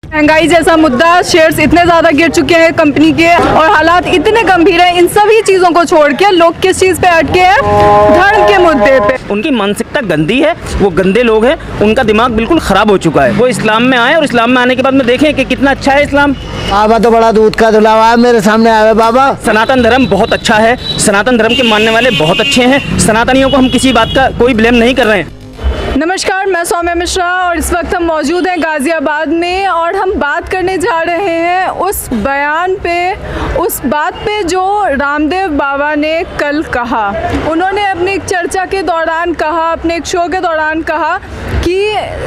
महंगाई जैसा मुद्दा, शेयर्स इतने ज़्यादा गिर चुके हैं कंपनी के और हालात इतने गंभीर हैं, इन सभी चीज़ों को छोड़ के लोग किस चीज़ पे अटके हैं? धर्म के मुद्दे पे। उनकी मानसिकता गंदी है, वो गंदे लोग हैं, उनका दिमाग बिल्कुल ख़राब हो चुका है। वो इस्लाम में आए और इस्लाम में आने के बाद में देखें कि कितना अच्छा है इस्लाम। बाबा तो बड़ा दूध का धुलावा है, मेरे सामने आए बाबा। सनातन धर्म बहुत अच्छा है, सनातन धर्म के मानने वाले बहुत अच्छे हैं। सनातनियों को हम किसी बात का कोई ब्लेम नहीं कर रहे हैं। नमस्कार, मैं सौम्या मिश्रा और इस वक्त हम मौजूद हैं गाज़ियाबाद में और हम बात करने जा रहे हैं उस बयान पे, उस बात पे जो रामदेव बाबा ने कल कहा। उन्होंने अपनी एक चर्चा के दौरान कहा, अपने एक शो के दौरान कहा कि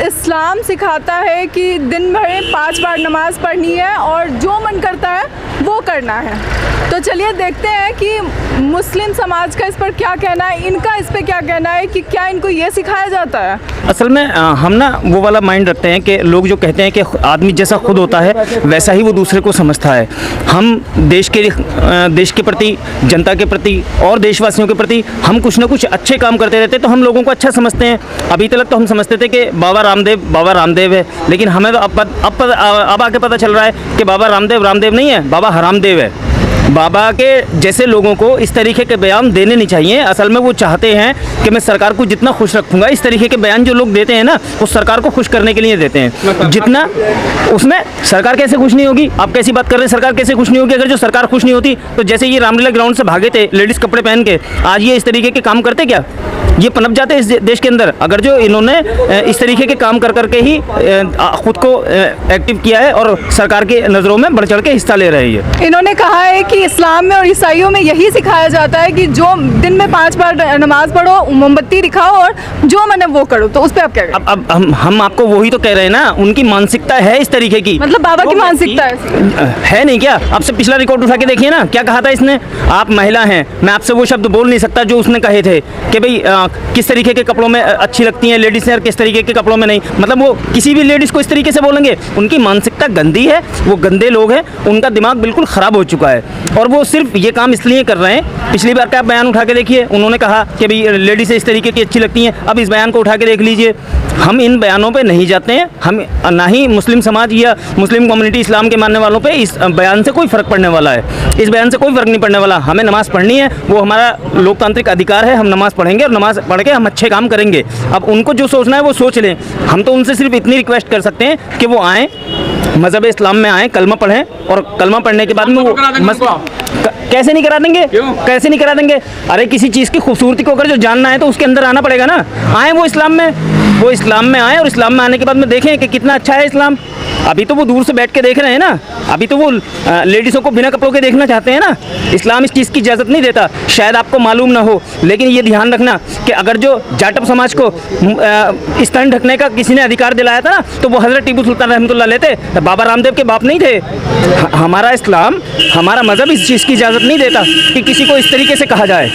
इस्लाम सिखाता है कि दिन भर 5 बार नमाज़ पढ़नी है और जो मन करता है वो करना है। तो चलिए देखते हैं कि मुस्लिम समाज का इस पर क्या कहना है, इनका इस पर क्या कहना है कि क्या इनको ये सिखाया जाता है। असल में हम ना वो वाला माइंड रखते हैं कि लोग जो कहते हैं कि आदमी जैसा खुद होता है वैसा ही वो दूसरे को समझता है। हम देश के प्रति, जनता के प्रति और देशवासियों के प्रति हम कुछ ना कुछ अच्छे काम करते रहते हैं तो हम लोगों को अच्छा समझते हैं। अभी तक तो हम समझते थे कि बाबा रामदेव है, लेकिन हमें अब आके पता चल रहा है कि बाबा रामदेव नहीं है, बाबा हरामदेव है। बाबा के जैसे लोगों को इस तरीके के बयान देने नहीं चाहिए। असल में वो चाहते हैं कि मैं सरकार को जितना खुश रखूंगा, इस तरीके के बयान जो लोग देते हैं ना वो सरकार को खुश करने के लिए देते हैं। जितना उसमें सरकार कैसे खुश नहीं होगी? आप कैसी बात कर रहे हैं? सरकार कैसे खुश नहीं होगी? अगर जो सरकार खुश नहीं होती तो जैसे ये रामलीला ग्राउंड से भागे थे लेडीज़ कपड़े पहन के, आज ये इस तरीके के काम करते क्या? ये पनप जाते इस देश के अंदर। अगर जो इन्होंने इस तरीके के काम कर करके ही खुद को एक्टिव किया है और सरकार के नज़रों में बढ़ चढ़ के हिस्सा ले रहे हैं। इन्होंने कहा है कि इस्लाम में और ईसाइयों में यही सिखाया जाता है कि जो दिन में 5 बार नमाज पढ़ो, मोमबत्ती दिखाओ और जो मन है वो करो। तो उस पर आप क्या कहें? अब हम आपको वही तो कह रहे हैं ना, उनकी मानसिकता है इस तरीके की। मतलब बाबा की मानसिकता है नहीं क्या? आपसे पिछला रिकॉर्ड उठा के देखिए ना, क्या कहा था इसने? आप महिला हैं, मैं आपसे वो शब्द बोल नहीं सकता जो उसने कहे थे कि भाई किस तरीके के कपड़ों में अच्छी लगती हैं लेडीज़ हैं और किस तरीके के कपड़ों में नहीं। मतलब वो किसी भी लेडीज़ को इस तरीके से बोलेंगे। उनकी मानसिकता गंदी है, वो गंदे लोग हैं, उनका दिमाग बिल्कुल ख़राब हो चुका है और वो सिर्फ ये काम इसलिए कर रहे हैं। पिछली बार का आप बयान उठा के देखिए, उन्होंने कहा कि भाई लेडीज़ इस तरीके की अच्छी लगती हैं। अब इस बयान को उठा के देख लीजिए। हम इन बयानों पे नहीं जाते हैं, हम ना ही मुस्लिम समाज या मुस्लिम कम्युनिटी इस्लाम के मानने वालों पे इस बयान से कोई फ़र्क पड़ने वाला है। इस बयान से कोई फ़र्क नहीं पड़ने वाला। हमें नमाज़ पढ़नी है, वो हमारा लोकतांत्रिक अधिकार है। हम नमाज़ पढ़ेंगे और नमाज़ पढ़ के हम अच्छे काम करेंगे। अब उनको जो सोचना है वो सोच लें। हम तो उनसे सिर्फ इतनी रिक्वेस्ट कर सकते हैं कि वो आएँ, मज़हब इस्लाम में आएँ, कलमा पढ़ें और कलमा पढ़ने के बाद में वो कैसे नहीं करा देंगे? कैसे नहीं करा देंगे? अरे किसी चीज़ की खूबसूरती को अगर जो जानना है तो उसके अंदर आना पड़ेगा ना। आए वो इस्लाम में आए और इस्लाम में आने के बाद में देखें कि कितना अच्छा है इस्लाम। अभी तो वो दूर से बैठ के देख रहे हैं ना, अभी तो वो लेडीज़ों को बिना कपड़ों के देखना चाहते हैं ना। इस्लाम इस चीज़ की इजाज़त नहीं देता, शायद आपको मालूम ना हो, लेकिन ये ध्यान रखना कि अगर जो जाटव समाज को स्तन ढकने का किसी ने अधिकार दिलाया था ना तो वो हज़रत टीपू सुल्तान रहमतुल्लाह अलैह थे, बाबा रामदेव के बाप नहीं थे। हमारा इस्लाम, हमारा मज़हब इस चीज़ की इजाज़त नहीं देता कि किसी को इस तरीके से कहा जाए।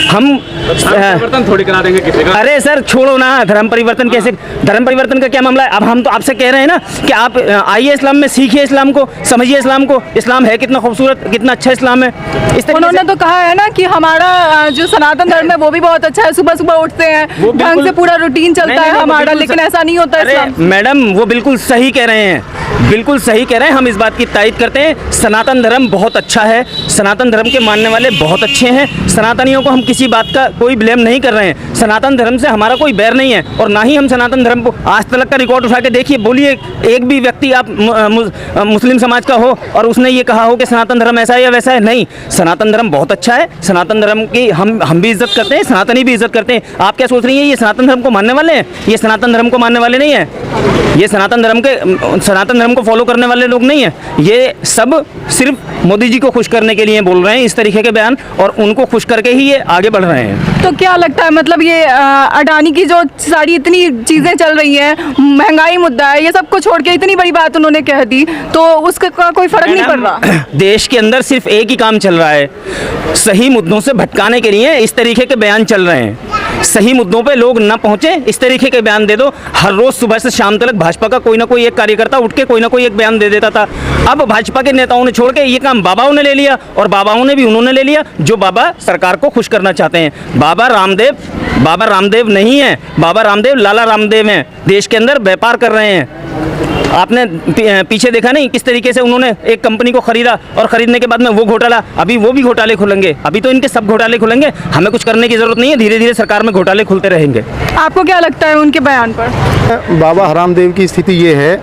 हम परिवर्तन थोड़ी करा देंगे किसी का। अरे सर छोड़ो ना, धर्म परिवर्तन कैसे? धर्म परिवर्तन का क्या मामला है? अब हम तो आपसे कह रहे हैं ना कि आप आइए इस्लाम में, सीखिए इस्लाम को, समझिए इस्लाम को। इस्लाम है कितना खूबसूरत, कितना अच्छा इस्लाम है। उन्होंने तो कहा है ना कि हमारा जो सनातन धर्म है वो भी बहुत अच्छा है, सुबह सुबह उठते हैं, ढंग से पूरा रूटीन चलता है हमारा, लेकिन ऐसा नहीं होता इस्लाम। मैडम वो बिल्कुल सही कह रहे हैं, बिल्कुल सही कह रहे हैं। हम इस बात की तायद करते हैं। सनातन धर्म बहुत अच्छा है, सनातन धर्म के मानने वाले बहुत अच्छे हैं। सनातनियों को हम किसी बात का कोई ब्लेम नहीं कर रहे हैं। सनातन धर्म से हमारा कोई बैर नहीं है और ना ही हम सनातन धर्म को, आज तक का रिकॉर्ड उठा के देखिए, बोलिए एक भी व्यक्ति आप मुस्लिम समाज का हो और उसने ये कहा हो कि सनातन धर्म ऐसा है या वैसा है। नहीं, सनातन धर्म बहुत अच्छा है। सनातन धर्म की हम भी इज्जत करते हैं, सनातनी भी इज्जत करते हैं। आप क्या सोच रही हैं ये सनातन धर्म को मानने वाले हैं? ये सनातन धर्म को मानने वाले नहीं हैं। ये सनातन धर्म को फॉलो करने वाले लोग नहीं हैं। ये सब सिर्फ मोदी जी को खुश करने के लिए बोल रहे हैं इस तरीके के बयान और उनको खुश करके ही ये आगे बढ़ रहे हैं। तो क्या लगता है, मतलब ये अडानी की जो सारी इतनी चीज़ें चल रही हैं, महंगाई मुद्दा है, ये सब को छोड़ के इतनी बड़ी बात उन्होंने कह दी, तो उसका कोई फर्क नहीं पड़ रहा? देश के अंदर सिर्फ एक ही काम चल रहा है, सही मुद्दों से भटकाने के लिए इस तरीके के बयान चल रहे हैं। सही मुद्दों पे लोग ना पहुंचे, इस तरीके के बयान दे दो। हर रोज सुबह से शाम तक भाजपा का कोई ना कोई एक कार्यकर्ता उठ के कोई ना कोई एक बयान दे देता था। अब भाजपा के नेताओं ने छोड़ के ये काम बाबाओं ने ले लिया और बाबाओं ने भी उन्होंने ले लिया जो बाबा सरकार को खुश करना चाहते हैं। बाबा रामदेव नहीं है, बाबा रामदेव लाला रामदेव हैं, देश के अंदर व्यापार कर रहे हैं। आपने पीछे देखा नहीं किस तरीके से उन्होंने एक कंपनी को खरीदा और खरीदने के बाद में वो घोटाला, अभी वो भी घोटाले खुलेंगे, अभी तो इनके सब घोटाले खुलेंगे। हमें कुछ करने की जरूरत नहीं है, धीरे धीरे सरकार में घोटाले खुलते रहेंगे। आपको क्या लगता है उनके बयान पर? बाबा हरामदेव की स्थिति ये है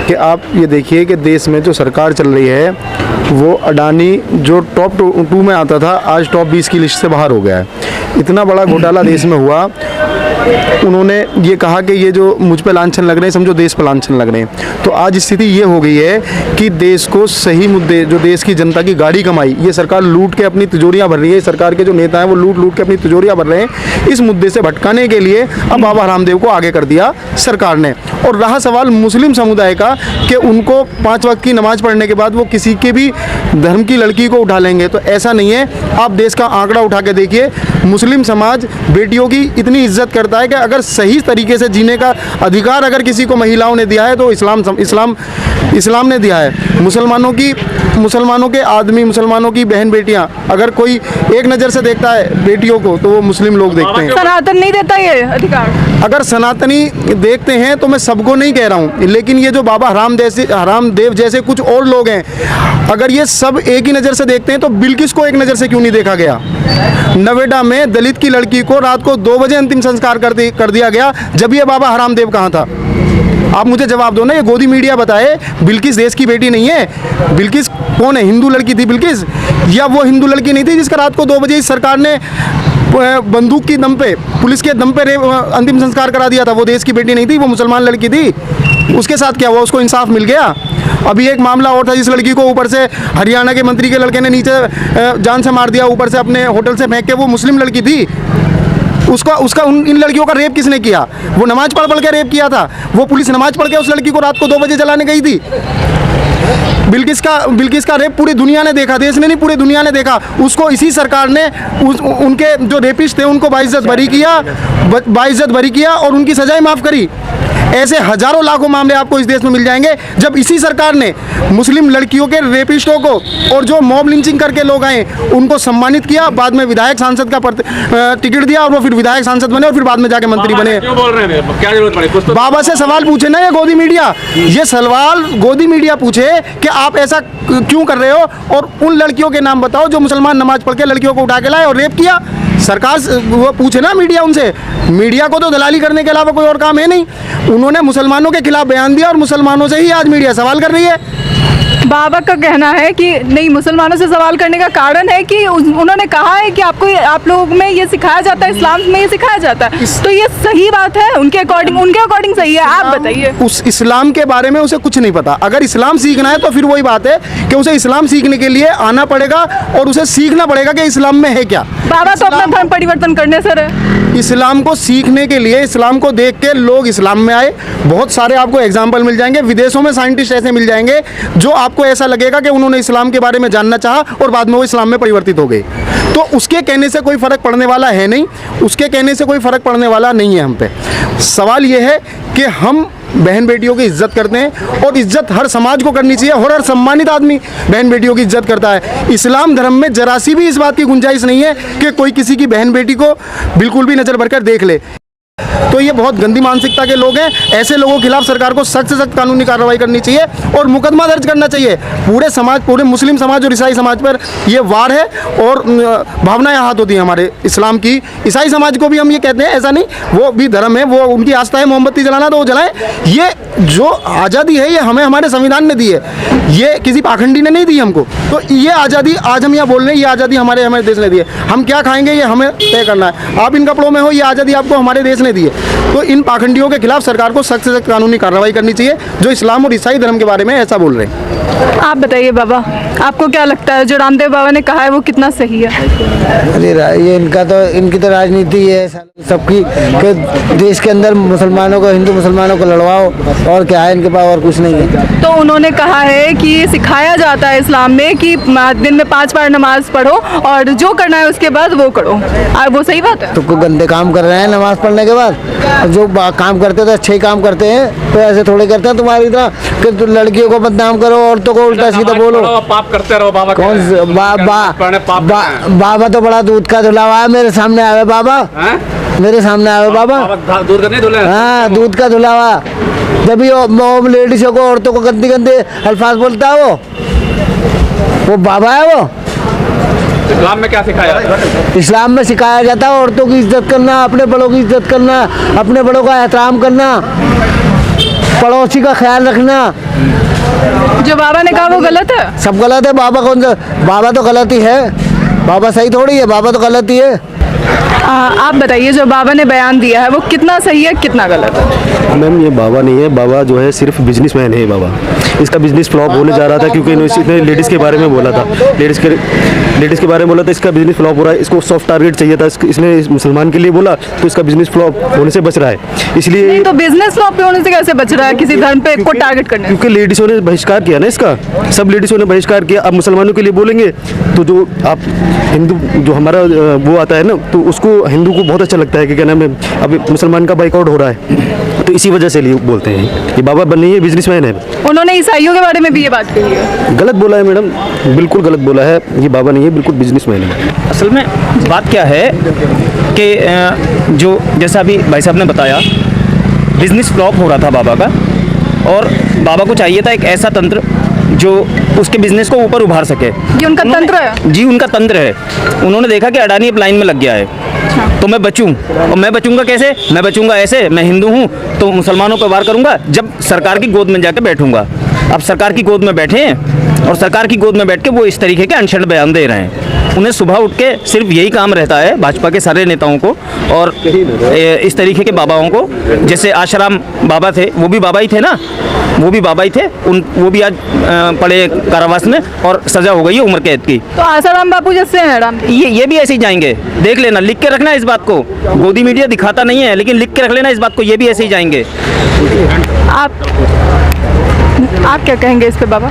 कि आप ये देखिए कि देश में जो सरकार चल रही है वो अडानी जो टॉप 2 में आता था आज टॉप 20 की लिस्ट से बाहर हो गया है। इतना बड़ा घोटाला देश में हुआ, उन्होंने ये कहा कि ये जो मुझ पे लांछन लग रहे हैं समझो देश पे लांछन लग रहे हैं। तो आज स्थिति ये हो गई है कि देश को सही मुद्दे, जो देश की जनता की गाड़ी कमाई, ये सरकार लूट के अपनी तिजोरियां भर रही है। सरकार के जो नेता हैं वो लूट के अपनी तिजोरियां भर रहे हैं। इस मुद्दे से भटकाने के लिए अब बाबा हरामदेव को आगे कर दिया सरकार ने। और रहा सवाल मुस्लिम समुदाय का कि उनको 5 वक्त की नमाज पढ़ने के बाद वो किसी के भी धर्म की लड़की को उठा लेंगे, तो ऐसा नहीं है। आप देश का आंकड़ा उठा के देखिए, मुस्लिम समाज बेटियों की इतनी इज्जत करता है कि अगर सही तरीके से जीने का अधिकार अगर किसी को महिलाओं ने दिया है तो इस्लाम ने दिया है। मुसलमानों के आदमी, मुसलमानों की बहन बेटियां अगर कोई एक नज़र से देखता है बेटियों को तो वो मुस्लिम लोग देखते हैं। सनातन नहीं देता ये अधिकार? अगर सनातनी देखते हैं तो मैं सबको नहीं कह रहा हूँ, लेकिन ये जो बाबा हरामदेव जैसे कुछ और लोग हैं, अगर ये सब एक ही नज़र से देखते हैं तो बिल्किस को एक नज़र से क्यों नहीं देखा गया? नोएडा में दलित की लड़की को रात को 2 बजे अंतिम संस्कार कर दिया गया, जब ये बाबा हरामदेव कहाँ था? आप मुझे जवाब दो ना। ये गोदी मीडिया बताए बिल्किस देश की बेटी नहीं है। बिल्किस कौन है? हिंदू लड़की थी बिल्किस, या वो हिंदू लड़की नहीं थी जिसका रात को 2 बजे इस सरकार ने बंदूक की दम पे, पुलिस के दम पे अंतिम संस्कार करा दिया था? वो देश की बेटी नहीं थी, वो मुसलमान लड़की थी। उसके साथ क्या हुआ? उसको इंसाफ मिल गया। अभी एक मामला और था, जिस लड़की को ऊपर से हरियाणा के मंत्री के लड़के ने नीचे जान से मार दिया, ऊपर से अपने होटल से फेंक के। वो मुस्लिम लड़की थी। उसका इन लड़कियों का रेप किसने किया? वो नमाज पढ़ के रेप किया था। वो पुलिस नमाज पढ़ के उस लड़की को रात को 2 बजे जलाने गई थी। बिल्किस का रेप पूरी दुनिया ने देखा, देश ने नहीं, पूरी दुनिया ने देखा। उसको इसी सरकार ने उनके जो रेपिस्ट थे उनको बाइज्जत बरी किया और उनकी सजाएं माफ़ करी। ऐसे हजारों लाखों मामले आपको इस देश में मिल जाएंगे जब इसी सरकार ने मुस्लिम लड़कियों के रेपिस्टों को और जो मॉब लिंचिंग करके लोग आए उनको सम्मानित किया, बाद में विधायक सांसद का टिकट दिया और वो फिर विधायक सांसद बने और फिर बाद में जाके मंत्री बने। क्यों बोल रहे हैं? क्या जरूरत पड़ी? कुछ तो बाबा से सवाल पूछे ना, ये गोदी मीडिया, ये सवाल गोदी मीडिया पूछे कि आप ऐसा क्यों कर रहे हो, और उन लड़कियों के नाम बताओ जो मुसलमान नमाज पढ़ के लड़कियों को उठा के लाए और रेप किया। सरकार वो पूछे ना मीडिया उनसे। मीडिया को तो दलाली करने के अलावा कोई और काम है नहीं। उन्होंने मुसलमानों के खिलाफ बयान दिया और मुसलमानों से ही आज मीडिया सवाल कर रही है। बाबा का कहना है कि नहीं, मुसलमानों से सवाल करने का कारण है कि उन्होंने कहा है कि आप लोगों में ये सिखाया जाता है, इस्लाम में ये सिखाया जाता है। तो ये सही बात है उनके अकॉर्डिंग सही है? आप बताइए। उस इस्लाम के बारे में उसे कुछ नहीं पता। अगर इस्लाम सीखना है तो फिर वही बात है कि उसे इस्लाम सीखने के लिए आना पड़ेगा और उसे सीखना पड़ेगा कि इस्लाम में है क्या। बाबा तो अपना धर्म परिवर्तन करने से रहे। इस्लाम को सीखने के लिए, इस्लाम को देख के लोग इस्लाम में आए। बहुत सारे आपको एग्जाम्पल मिल जाएंगे। विदेशों में साइंटिस्ट ऐसे मिल जाएंगे जो आपको ऐसा लगेगा कि उन्होंने इस्लाम के बारे में जानना चाहा और बाद में वो इस्लाम में परिवर्तित हो गए। तो उसके कहने से कोई फ़र्क पड़ने वाला है नहीं, उसके कहने से कोई फ़र्क पड़ने वाला नहीं है हम पे। सवाल ये है कि हम बहन बेटियों की इज्जत करते हैं और इज्जत हर समाज को करनी चाहिए और हर सम्मानित आदमी बहन बेटियों की इज्जत करता है। इस्लाम धर्म में जरा सी भी इस बात की गुंजाइश नहीं है कि कोई किसी की बहन बेटी को बिल्कुल भी नज़र भरकर देख ले। तो ये बहुत गंदी मानसिकता के लोग हैं। ऐसे लोगों के खिलाफ सरकार को सख्त से सख्त कानूनी कार्रवाई करनी चाहिए और मुकदमा दर्ज करना चाहिए। पूरे समाज, पूरे मुस्लिम समाज और ईसाई समाज पर ये वार है और भावनाएं आहत होती हैं हमारे इस्लाम की। ईसाई समाज को भी हम ये कहते हैं, ऐसा नहीं, वो भी धर्म है, वो उनकी आस्था है मोमबत्ती जलाना, तो वो जलाएं। ये जो आज़ादी है ये हमें हमारे संविधान ने दी है, ये किसी पाखंडी ने नहीं दी हमको। तो ये आज़ादी आज हम यहाँ बोल रहे हैं, ये आज़ादी हमारे देश ने दी है। हम क्या खाएंगे ये हमें तय करना है। आप इन कपड़ों में हो, ये आज़ादी आपको हमारे देश ने दी है। तो इन पाखंडियों के खिलाफ सरकार को सख्त से सख्त कानूनी कार्रवाई करनी चाहिए जो इस्लाम और ईसाई धर्म के बारे में ऐसा बोल रहे हैं। आप बताइए बाबा, आपको क्या लगता है जो रामदेव बाबा ने कहा है वो कितना सही है? अरे ये इनकी तो राजनीति है सबकी कि देश के अंदर मुसलमानों को, हिंदू मुसलमानों को लड़वाओ, और क्या है इनके पास, और कुछ नहीं है। तो उन्होंने कहा है कि ये सिखाया जाता है इस्लाम में कि दिन में 5 बार नमाज पढ़ो और जो करना है उसके बाद वो करो। वो सही बात है? तो कोई गंदे काम कर रहे हैं नमाज पढ़ने के बाद? जो काम करते थे अच्छे ही काम करते हैं, तो ऐसे थोड़े करते हैं तुम्हारी तरह कि लड़कियों को बदनाम करो, औरतों को उल्टा सीधा बोलो। पाप करते रहो बाबा। कौन बाबा तो बड़ा दूध का धुला हुआ है। मेरे सामने आवे बाबा, मेरे सामने आवे बाबा। दूध का नहीं धुला? हाँ, दूध का धुला हुआ। जब भी वो लेडीज़ों को, औरतों को गंदे गंदे अल्फाज बोलता है वो बाबा है वो। इस्लाम में क्या सिखाया जाता है? इस्लाम में सिखाया जाता है औरतों की इज्जत करना, अपने बड़ों की इज्जत करना, अपने बड़ों का एहतराम करना, पड़ोसी का ख्याल रखना। जो बाबा ने कहा वो गलत है? सब गलत है। बाबा कौन सा? बाबा तो गलत ही है, बाबा सही थोड़ी है, बाबा तो गलत ही है। आप बताइए जो बाबा ने बयान दिया है वो कितना सही है कितना गलत है? मैम ये बाबा नहीं है, बाबा जो है सिर्फ बिजनेसमैन है बाबा। इसका बिजनेस फ्लॉप होने जा रहा था क्योंकि इसने लेडीज़ के बारे में बोला था, लेडीज़ के बारे में बोला था, इसका बिजनेस फ्लॉप हो रहा है। इसको सॉफ्ट टारगेट चाहिए था, इसने मुसलमान के लिए बोला तो इसका बिजनेस फ्लॉप होने से बच रहा है। इसलिए नहीं तो बिजनेस फ्लॉप होने से कैसे बच रहा है किसी धर्म पे को टारगेट करने? क्योंकि लेडीज़ों ने बहिष्कार किया ना इसका, सब लेडीज़ों ने बहिष्कार किया। अब मुसलमानों के लिए बोलेंगे तो जो आप हिंदू जो हमारा वो आता है ना, तो उसको हिंदू को बहुत अच्छा लगता है कि क्या नाम है अभी मुसलमान का बाइकआउट हो रहा है, तो इसी वजह से लिए बोलते हैं ये बाबा बन नहीं है, बिजनेसमैन है। उन्होंने ईसाइयों के बारे में भी ये बात कही है। गलत बोला है मैडम, बिल्कुल गलत बोला है। ये बाबा नहीं है, बिल्कुल बिजनेसमैन है। असल में बात क्या है कि जो जैसा अभी भाई साहब ने बताया, बिजनेस फ्लॉप हो रहा था बाबा का, और बाबा को चाहिए था एक ऐसा तंत्र जो उसके बिजनेस को ऊपर उभार सके। ये उनका तंत्र है? जी उनका तंत्र है। उन्होंने देखा कि अडानी अब लाइन में लग गया है तो मैं बचूं, और मैं बचूंगा कैसे? मैं बचूंगा ऐसे, मैं हिंदू हूं तो मुसलमानों पर वार करूंगा जब सरकार की गोद में जाकर बैठूंगा। अब सरकार की गोद में बैठे हैं और सरकार की गोद में बैठ के वो इस तरीके के अनशन बयान दे रहे हैं। उन्हें सुबह उठ के सिर्फ यही काम रहता है भाजपा के सारे नेताओं को और इस तरीके के बाबाओं को, जैसे आशाराम बाबा थे, वो भी बाबा ही थे ना, वो भी बाबा ही थे। वो भी आज पड़े कारावास में और सजा हो गई है उम्र कैद की। तो आसाराम बापू जैसे हैं राम? ये भी ऐसे ही जाएंगे, देख लेना, लिख के रखना इस बात को। गोदी मीडिया दिखाता नहीं है लेकिन लिख के रख लेना इस बात को, ये भी ऐसे ही जाएंगे। आप क्या कहेंगे इस पे बाबा?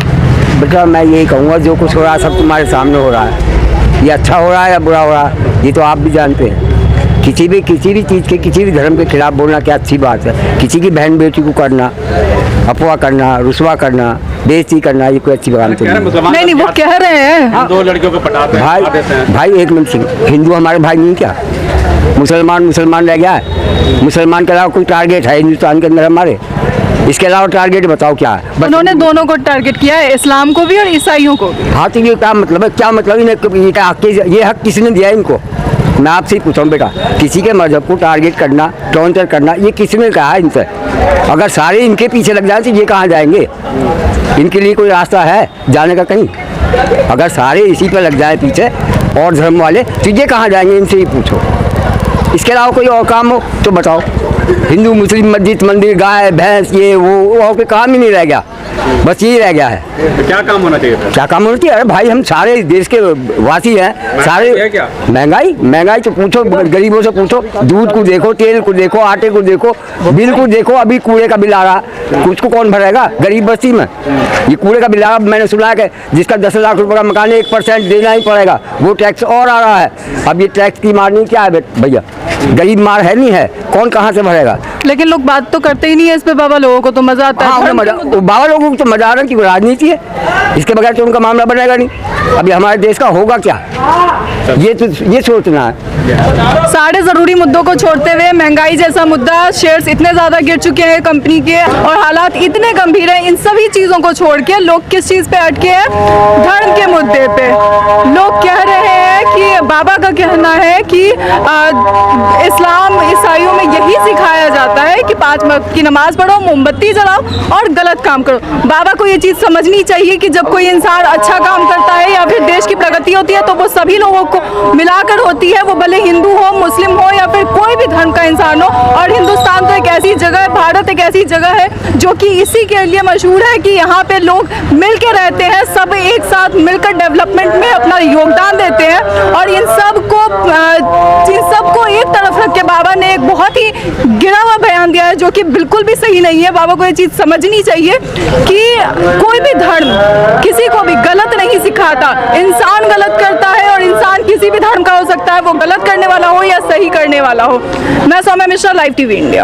बेटा मैं यही कहूँगा जो कुछ हो रहा है सब तुम्हारे सामने हो रहा है। ये अच्छा हो रहा है या बुरा हो रहा है ये तो आप भी जानते हैं। किसी भी चीज़ के किसी भी धर्म के खिलाफ बोलना क्या अच्छी बात है? किसी की बहन बेटी को करना, अफवाह करना, रुसवा करना, बेइज्जती करना, ये कोई अच्छी बात नहीं। वो कह रहे हैं दो लड़कियों को पटाते हैं। भाई एक मिनट, हिंदू हमारे भाई नहीं क्या? मुसलमान रह गया है? मुसलमान के अलावा कोई टारगेट है हिंदुस्तान के अंदर हमारे? इसके अलावा टारगेट बताओ क्या है? उन्होंने दोनों को टारगेट किया है, इस्लाम को भी और ईसाइयों को भी। हाँ तो ये क्या मतलब है? क्या मतलब ये हक किसने दिया है इनको? मैं आपसे ही पूछा हूँ बेटा, किसी के मजहब को टारगेट करना, टॉर्चर करना, ये किसने कहा है इनसे? अगर सारे इनके पीछे लग जाए तो ये कहाँ जाएंगे? इनके लिए कोई रास्ता है जाने का कहीं? अगर सारे इसी पर लग जाए पीछे और धर्म वाले तो ये कहाँ जाएंगे? इनसे ही पूछो। इसके अलावा कोई और काम हो तो बताओ। हिंदू मुस्लिम मस्जिद मंदिर गाय भैंस ये वो और कोई काम ही नहीं रह गया, बस यही रह गया है। तो क्या काम होना चाहिए था? क्या काम होना चाहिए? अरे भाई हम सारे देश के वासी हैं, सारे क्या महंगाई तो पूछो, गरीबों से पूछो। दूध को देखो, तेल को देखो, आटे को देखो, बिल को देखो। अभी कूड़े का बिल आ रहा, कुछ को कौन भरेगा? गरीब बस्ती में ये कूड़े का बिल आ रहा। मैंने सुना है कि जिसका 10 लाख रुपए का मकान है 1% देना ही पड़ेगा, वो टैक्स और आ रहा है। अब ये टैक्स की मारनी क्या है भैया? गरीब मार है नहीं है, कौन कहाँ से भरेगा? लेकिन लोग बात तो करते ही नहीं है इस पे बाबा। लोगों को तो मजा आता है। बाबा लोगों को तो मजा आ रहा है कि राजनीति है, इसके बगैर तो उनका मामला बनेगा नहीं। अभी हमारे देश का होगा क्या, ये सोचना है। सारे जरूरी मुद्दों को छोड़ते हुए महंगाई जैसा मुद्दा, शेयर्स इतने ज्यादा गिर चुके हैं कंपनी के और हालात इतने गंभीर हैं, इन सभी चीजों को छोड़ के लोग किस चीज पे अटके हैं? धर्म के मुद्दे पे। लोग कह रहे हैं कि बाबा का कहना है कि इस्लाम ईसाइयों में यही सिखाया जाता है कि 5 वक्त की नमाज पढ़ो, मोमबत्ती जलाओ और गलत काम करो। बाबा को ये चीज समझनी चाहिए कि जब कोई इंसान अच्छा काम करता है या फिर देश की प्रगति होती है तो वो सभी लोगों को मिलाकर होती है, वो भले हिंदू हो, मुस्लिम हो या फिर कोई भी धर्म का इंसान हो। और हिंदुस्तान तो एक ऐसी जगह है, भारत एक ऐसी जगह है जो कि इसी के लिए मशहूर है कि यहाँ पे लोग मिल के रहते हैं, सब एक साथ मिलकर डेवलपमेंट में अपना योगदान देते हैं। और इन सबको एक तरफ रख के बाबा ने एक बहुत ही गिरा हुआ बयान दिया है जो कि बिल्कुल भी सही नहीं है। बाबा को ये चीज़ समझनी चाहिए कि कोई भी धर्म किसी को भी गलत नहीं सिखाता। इंसान गलत करता है और इंसान किसी भी धर्म का हो सकता है, वो गलत करने वाला हो या सही करने वाला हो। मैं Saumya Mishra, live TV India.